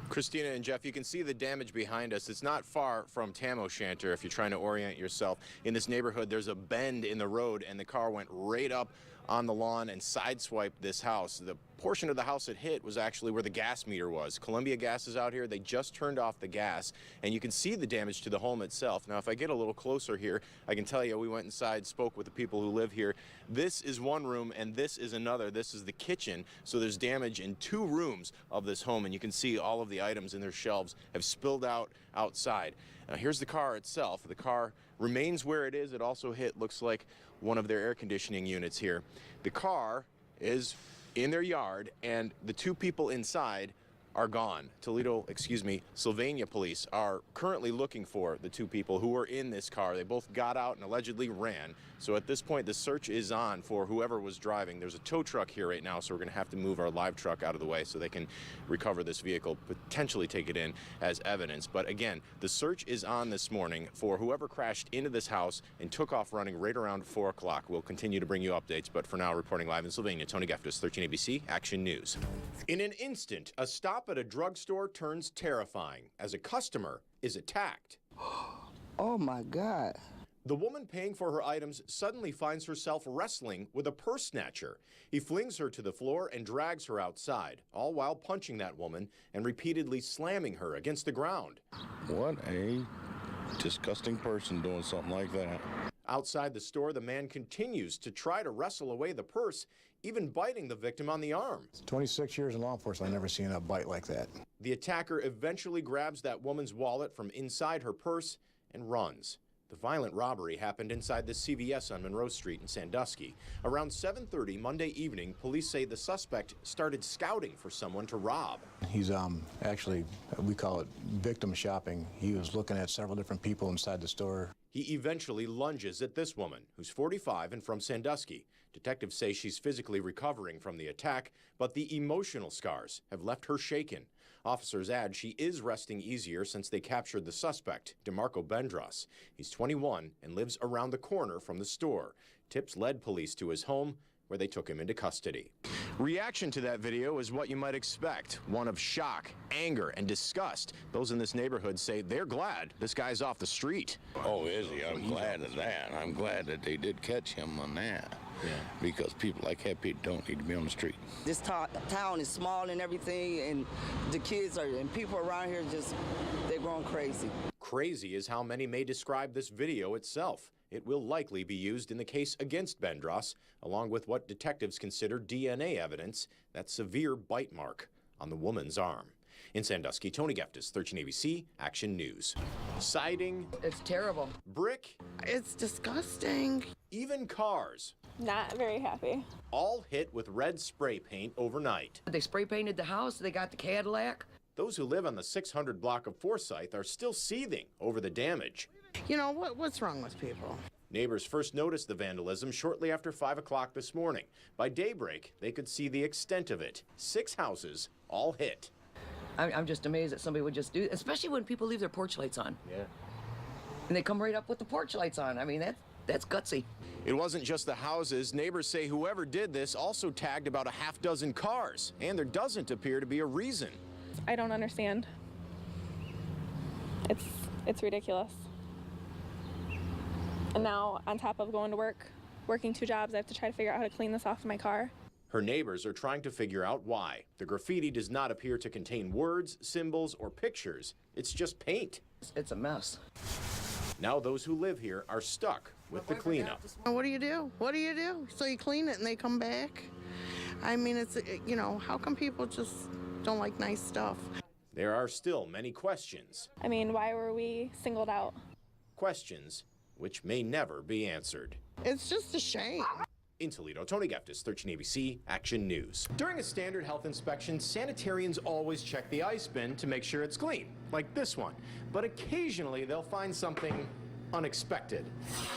Christina and Jeff, you can see the damage behind us. It's not far from Tam O'Shanter if you're trying to orient yourself. In this neighborhood, there's a bend in the road, and the car went right up on the lawn and sideswiped this house. The portion of the house it hit was actually where the gas meter was. Columbia Gas is out here. They just turned off the gas, and you can see the damage to the home itself. Now, if I get a little closer here, I can tell you we went inside, spoke with the people who live here. This is one room, and this is another. This is the kitchen, so there's damage in 2 rooms of this home, and you can see all of the items in their shelves have spilled out outside. Now, here's the car itself. The car remains where it is. It also hit, looks like, one of their air conditioning units here. The car is in their yard, and the 2 people inside are gone. Sylvania police are currently looking for the 2 people who were in this car. They both got out and allegedly ran. So at this point, the search is on for whoever was driving. There's a tow truck here right now, so we're going to have to move our live truck out of the way so they can recover this vehicle, potentially take it in as evidence. But again, the search is on this morning for whoever crashed into this house and took off running right around 4 o'clock. We'll continue to bring you updates, but for now, reporting live in Sylvania, Tony Geftos, 13 ABC Action News. In an instant, a stop at a drugstore turns terrifying as a customer is attacked. Oh my God. The woman paying for her items suddenly finds herself wrestling with a purse snatcher. He flings her to the floor and drags her outside, all while punching that woman and repeatedly slamming her against the ground. What a disgusting person doing something like that. Outside the store, the man continues to try to wrestle away the purse, even biting the victim on the arm. 26 years in law enforcement, I've never seen a bite like that. The attacker eventually grabs that woman's wallet from inside her purse and runs. The violent robbery happened inside the CVS on Monroe Street in Sandusky. Around 7:30 Monday evening, police say the suspect started scouting for someone to rob. He's actually, we call it victim shopping. He was looking at several different people inside the store. He eventually lunges at this woman, who's 45 and from Sandusky. Detectives say she's physically recovering from the attack, but the emotional scars have left her shaken. Officers add she is resting easier since they captured the suspect, DeMarco Bendros. He's 21 and lives around the corner from the store. Tips led police to his home, where they took him into custody. Reaction to that video is what you might expect, one of shock, anger, and disgust. Those in this neighborhood say they're glad this guy's off the street. Oh, is he? I'm glad of that. I'm glad that they did catch him on that. Yeah. Because people like that don't need to be on the street. This town is small and everything, and the kids and people around here they're going crazy. Crazy is how many may describe this video itself. It will likely be used in the case against Bendros, along with what detectives consider DNA evidence, that severe bite mark on the woman's arm. In Sandusky, Tony Geftos, 13 ABC Action News. Siding. It's terrible. Brick. It's disgusting. Even cars. Not very happy. All hit with red spray paint overnight. They spray painted the house, they got the Cadillac. Those who live on the 600 block of Forsyth are still seething over the damage. You know, what's wrong with people? Neighbors first noticed the vandalism shortly after 5 o'clock this morning. By daybreak, they could see the extent of it. 6 houses, all hit. I'm just amazed that somebody would just do it, especially when people leave their porch lights on. Yeah. And they come right up with the porch lights on. I mean, that's gutsy. It wasn't just the houses. Neighbors say whoever did this also tagged about a half dozen cars, and there doesn't appear to be a reason. I don't understand. It's ridiculous. And now, on top of going to work, working 2 jobs, I have to try to figure out how to clean this off of my car. Her neighbors are trying to figure out why. The graffiti does not appear to contain words, symbols, or pictures. It's just paint. It's a mess. Now those who live here are stuck with the cleanup. What do you do? What do you do? So you clean it and they come back? I mean, it's, you know, how come people just don't like nice stuff? There are still many questions. I mean, why were we singled out? Questions which may never be answered. It's just a shame. In Toledo, Tony Geftos, 13 ABC Action News. During a standard health inspection, sanitarians always check the ice bin to make sure it's clean, like this one. But occasionally they'll find something unexpected.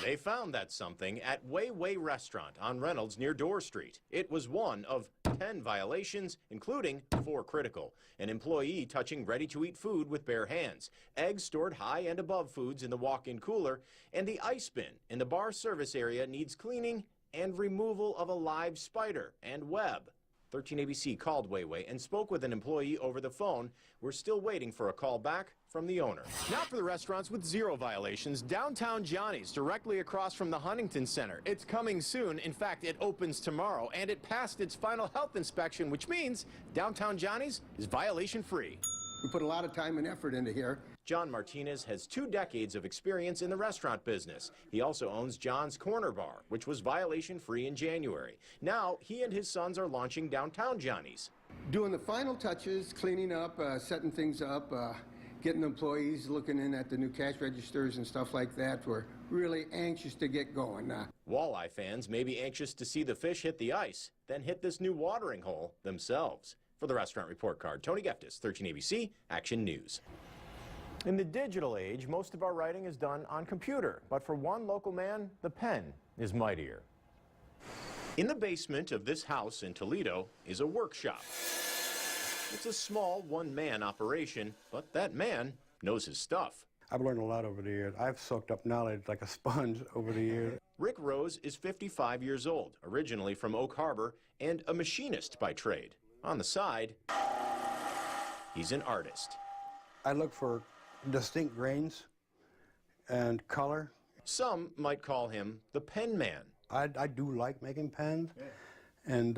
They found that something at Way Way Restaurant on Reynolds near Dorr Street. It was one of 10 violations, including 4 critical. An employee touching ready-to-eat food with bare hands, eggs stored high and above foods in the walk-in cooler, and the ice bin in the bar service area needs cleaning and removal of a live spider and web. 13 ABC called Weiwei and spoke with an employee over the phone. We're still waiting for a call back from the owner. Now for the restaurants with zero violations, Downtown Johnny's, directly across from the Huntington Center. It's coming soon. In fact, it opens tomorrow, and it passed its final health inspection, which means Downtown Johnny's is violation-free. We put a lot of time and effort into here. John Martinez has 2 decades of experience in the restaurant business. He also owns John's Corner Bar, which was violation-free in January. Now, he and his sons are launching Downtown Johnny's. Doing the final touches, cleaning up, setting things up, getting employees looking in at the new cash registers and stuff like that. We're really anxious to get going. Walleye fans may be anxious to see the fish hit the ice, then hit this new watering hole themselves. For the Restaurant Report Card, Tony Geftos, 13 ABC, Action News. In the digital age, most of our writing is done on computer, but for one local man, the pen is mightier. In the basement of this house in Toledo is a workshop. It's a small one-man operation, but that man knows his stuff. I've learned a lot over the years. I've soaked up knowledge like a sponge over the years. Rick Rose is 55 years old, originally from Oak Harbor, and a machinist by trade. On the side, he's an artist. I look for distinct grains and color. Some might call him the pen man. I do like making pens, and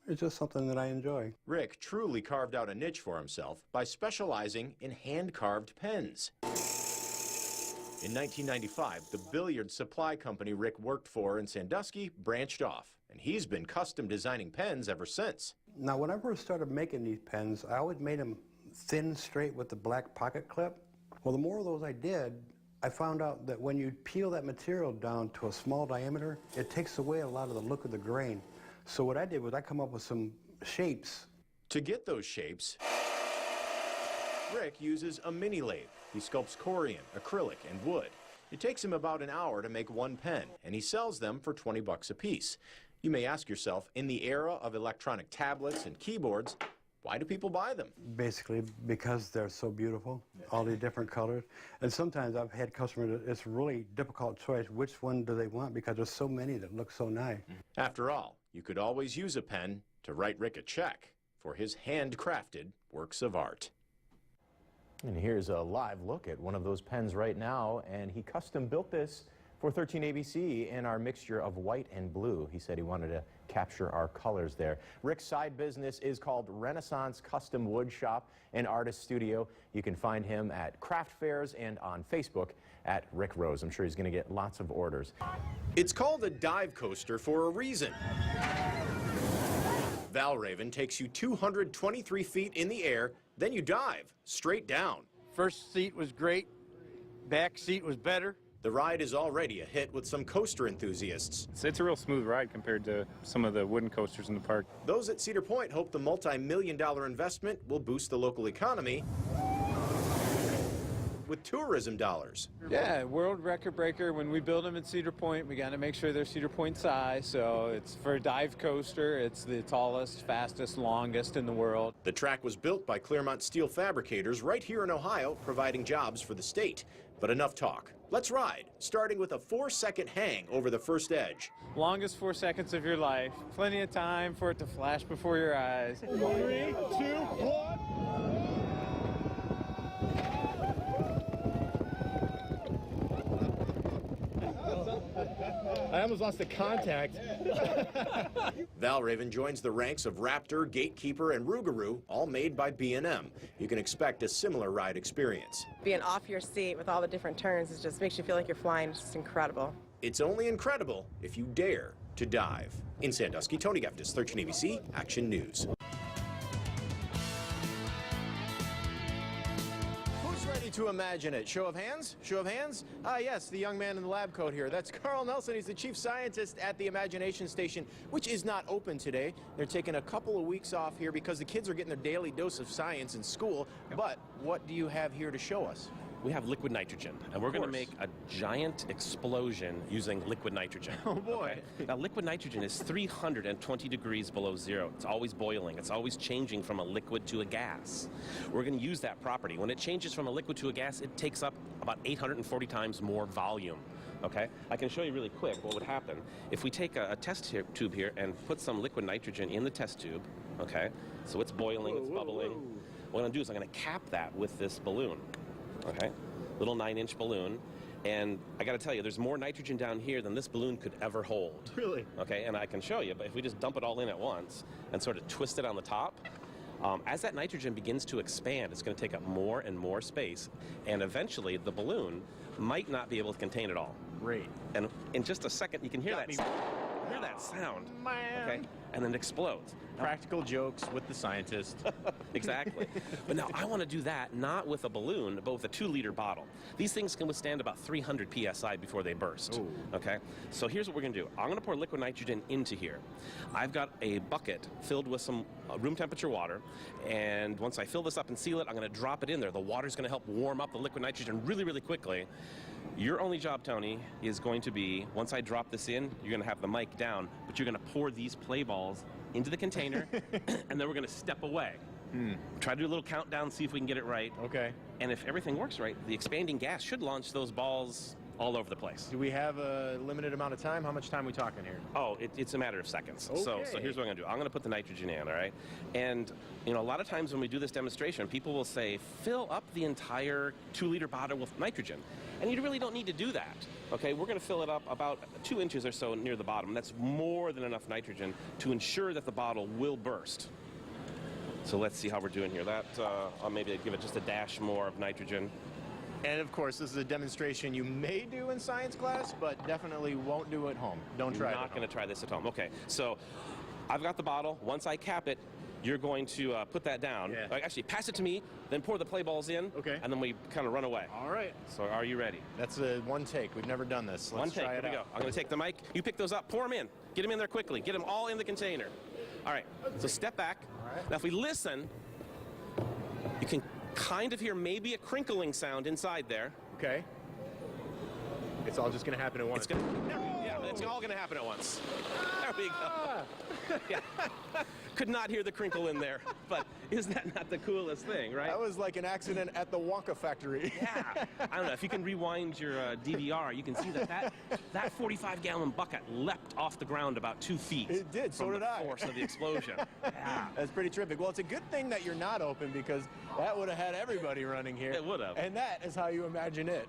it's just something that I enjoy. Rick truly carved out a niche for himself by specializing in hand-carved pens. In 1995, the billiard supply company Rick worked for in Sandusky branched off, and he's been custom designing pens ever since. Now, when I first started making these pens, I always made them thin, straight with the black pocket clip. Well, the more of those I did, I found out that when you peel that material down to a small diameter, it takes away a lot of the look of the grain. So what I did was I come up with some shapes. To get those shapes, Rick uses a mini lathe. He sculpts corian, acrylic, and wood. It takes him about an hour to make one pen, and he sells them for 20 bucks a piece. You may ask yourself, in the era of electronic tablets and keyboards, why do people buy them? Basically because they're so beautiful, all the different colors. And sometimes I've had customers, it's really difficult choice, which one do they want, because there's so many that look so nice. After all, you could always use a pen to write Rick a check for his handcrafted works of art. And here's a live look at one of those pens right now, and he custom built this for 13 ABC in our mixture of white and blue. He said he wanted to capture our colors there. Rick's side business is called Renaissance Custom Wood Shop and Artist Studio. You can find him at craft fairs and on Facebook at Rick Rose. I'm sure he's going to get lots of orders. It's called a dive coaster for a reason. Valraven takes you 223 feet in the air, then you dive straight down. First seat was great, back seat was better. The ride is already a hit with some coaster enthusiasts. It's a real smooth ride compared to some of the wooden coasters in the park. Those at Cedar Point hope the multi-million-dollar investment will boost the local economy with tourism dollars. Yeah, world record breaker. When we build them at Cedar Point, we got to make sure they're Cedar Point size. So it's for a dive coaster. It's the tallest, fastest, longest in the world. The track was built by Claremont Steel Fabricators right here in Ohio, providing jobs for the state. But enough talk. Let's ride, starting with a 4-second hang over the first edge. Longest 4 seconds of your life. Plenty of time for it to flash before your eyes. 3, 2, 1. I almost lost the contact. Valraven joins the ranks of Raptor, Gatekeeper, and Rougarou, all made by B&M. You can expect a similar ride experience. Being off your seat with all the different turns, it just makes you feel like you're flying. It's just incredible. It's only incredible if you dare to dive. In Sandusky, Tony Geftos, 13 ABC, Action News. Ready to imagine it? Show of hands? Show of hands? Ah, yes, the young man in the lab coat here. That's Carl Nelson. He's the chief scientist at the Imagination Station, which is not open today. They're taking a couple of weeks off here because the kids are getting their daily dose of science in school. But what do you have here to show us? We have liquid nitrogen, and we're going to make a giant explosion using liquid nitrogen. Oh, boy. Okay? Now, liquid nitrogen is 320 degrees below zero. It's always boiling. It's always changing from a liquid to a gas. We're going to use that property. When it changes from a liquid to a gas, it takes up about 840 times more volume. Okay, I can show you really quick what would happen if we take a test tube here and put some liquid nitrogen in the test tube. Okay, so it's boiling, it's bubbling. What I'm going to do is I'm going to cap that with this balloon. Okay, little 9-inch balloon. And I got to tell you, there's more nitrogen down here than this balloon could ever hold. Really? Okay, and I can show you, but if we just dump it all in at once and sort of twist it on the top, as that nitrogen begins to expand, it's going to take up more and more space, and eventually the balloon might not be able to contain it all. Great. And in just a second, you can hear that sound. Man. Okay, and then it explodes. Practical jokes with the scientist. Exactly. But now I want to do that not with a balloon, but with a 2-liter bottle. These things can withstand about 300 psi before they burst. Ooh. Okay? So here's what we're going to do. I'm going to pour liquid nitrogen into here. I've got a bucket filled with some room temperature water, and once I fill this up and seal it, I'm going to drop it in there. The water's going to help warm up the liquid nitrogen really, really quickly. Your only job, Tony, is going to be, once I drop this in, you're going to have the mic down, but you're going to pour these play balls into the container, and then we're going to step away. Try to do a little countdown, see if we can get it right. Okay. And if everything works right, the expanding gas should launch those balls all over the place. Do we have a limited amount of time? How much time are we talking here? Oh, it's a matter of seconds. Okay. So here's what I'm going to do. I'm going to put the nitrogen in, all right? And, you know, a lot of times when we do this demonstration, people will say, fill up the entire 2-liter bottle with nitrogen. And you really don't need to do that, okay? We're going to fill it up about 2 inches or so near the bottom. That's more than enough nitrogen to ensure that the bottle will burst. So let's see how we're doing here. I'll maybe give it just a dash more of nitrogen. And of course, this is a demonstration you may do in science class, but definitely won't do at home. Don't try it. Not going to try this at home. Okay, so I've got the bottle. Once I cap it, you're going to put that down. Yeah. Actually, pass it to me, then pour the play balls in. Okay. And then we kind of run away. All right. So are you ready? That's one take. We've never done this. Let's One take. try Here it we go. out. I'm going to take the mic. You pick those up. Pour them in. Get them in there quickly. Get them all in the container. All right. So step back. All right. Now, if we listen, you can kind of hear maybe a crinkling sound inside there. Okay. It's all just going to happen at once. It's all going to happen at once. There we go. Yeah. Could not hear the crinkle in there, but isn't that not the coolest thing, right? That was like an accident at the Wonka factory. Yeah. I don't know, if you can rewind your DVR, you can see that 45-gallon bucket leapt off the ground about 2 feet. It did, so did I. From the force of the explosion. Yeah. That's pretty terrific. Well, it's a good thing that you're not open, because that would have had everybody running here. It would have. And that is how you imagine it.